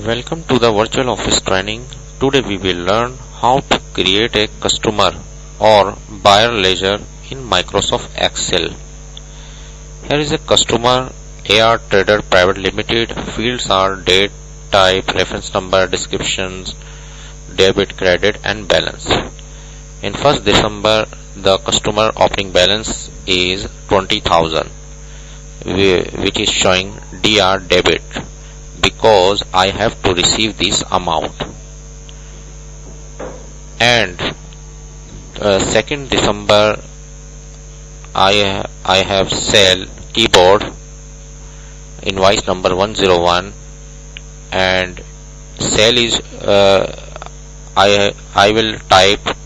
Welcome to the virtual office training. Today we will learn how to create a customer or buyer ledger in Microsoft Excel. Here is a customer AR Trader Private Limited. Fields are date, type, reference number, descriptions, debit, credit and balance. In 1st December the customer opening balance is 20,000 which is showing DR debit because I have to receive this amount. And 2nd December I have sell keyboard invoice number 101 and sale is I will type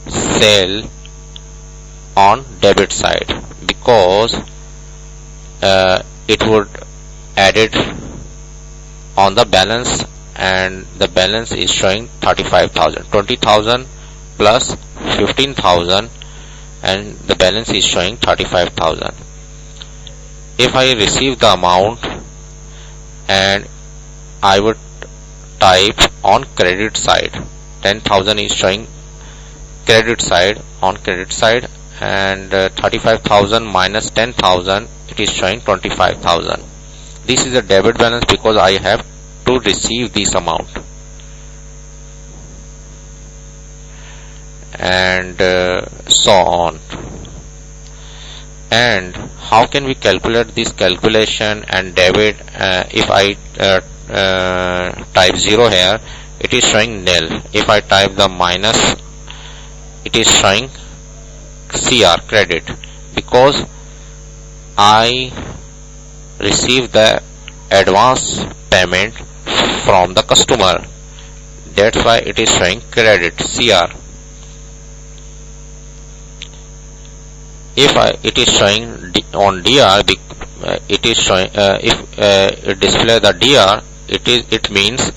sale on debit side because it would added on the balance and the balance is showing 35,000, 20,000 plus 15,000 and the balance is showing 35,000. If I receive the amount and I would type on credit side, 10,000 is showing credit side on credit side and 35,000 minus 10,000 it is showing 25,000. This is a debit balance because I have to receive this amount. And so on. And how can we calculate this calculation and debit? If I type 0 here, it is showing nil. If I type the minus, it is showing CR, credit, because I receive the advance payment from the customer. That's why it is showing credit, CR. If it is showing on DR, it is showing if it display the DR, it means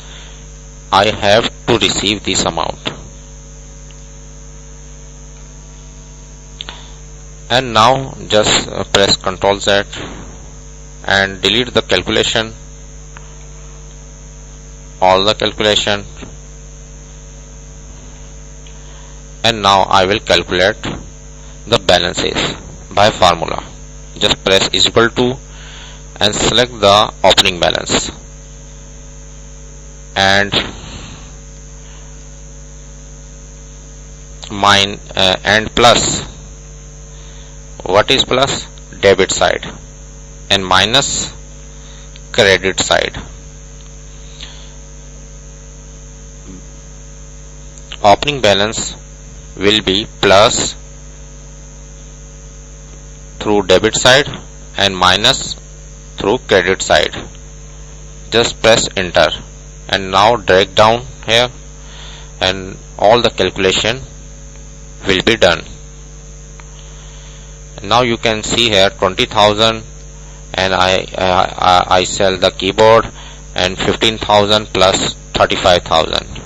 I have to receive this amount. And now just press Ctrl Z and delete the calculation, all the calculation, and now I will calculate the balances by formula. Just press is equal to and select the opening balance and and plus. What is plus? Debit side and minus credit side. Opening balance will be plus through debit side and minus through credit side. Just press enter and now drag down here and all the calculation will be done. Now you can see here 20,000 and I sell the keyboard and 15,000 plus 35,000.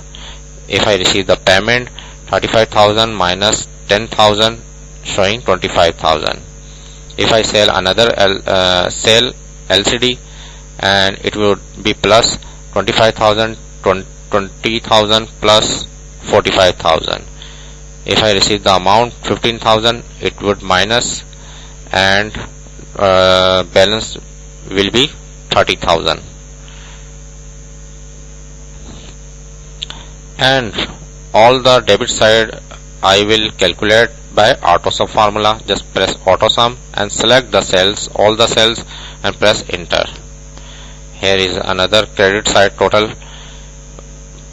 If I receive the payment, 35,000 minus 10,000 showing 25,000. If I sell another sell LCD and it would be plus 25,000, 20,000 plus 45,000. If I receive the amount 15,000, it would minus and balance will be 30,000. And all the debit side I will calculate by auto sum formula. Just press auto sum and select the cells, all the cells, and press enter. Here is another credit side total.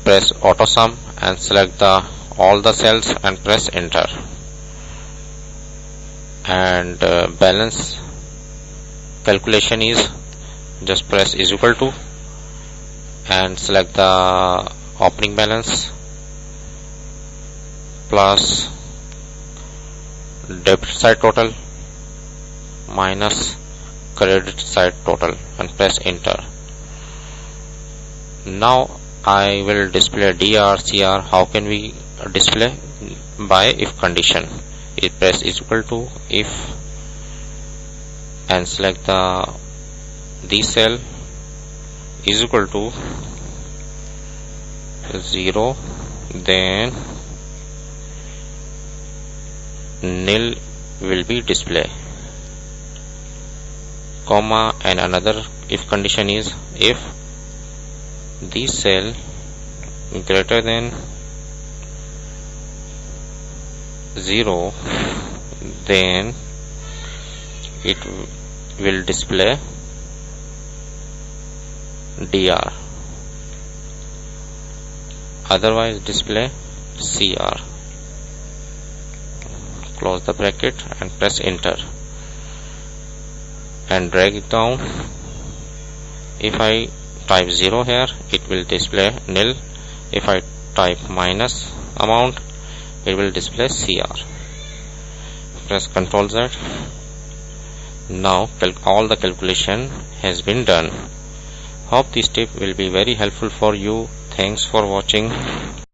Press auto sum and select the all the cells and press enter. And balance calculation is just press is equal to and select the opening balance plus debit side total minus credit side total and press enter. Now I will display DR, CR. How can we display? By if condition. It press is equal to if and select the cell is equal to 0, then nil will be display, comma, and another if condition is if the cell greater than 0, then it will display dr, otherwise display cr. Close the bracket and press enter and drag it down. If I type 0 here, it will display nil. If I type minus amount, it will display cr. Press Ctrl Z. Now all the calculation has been done. Hope this tip will be very helpful for you. Thanks for watching.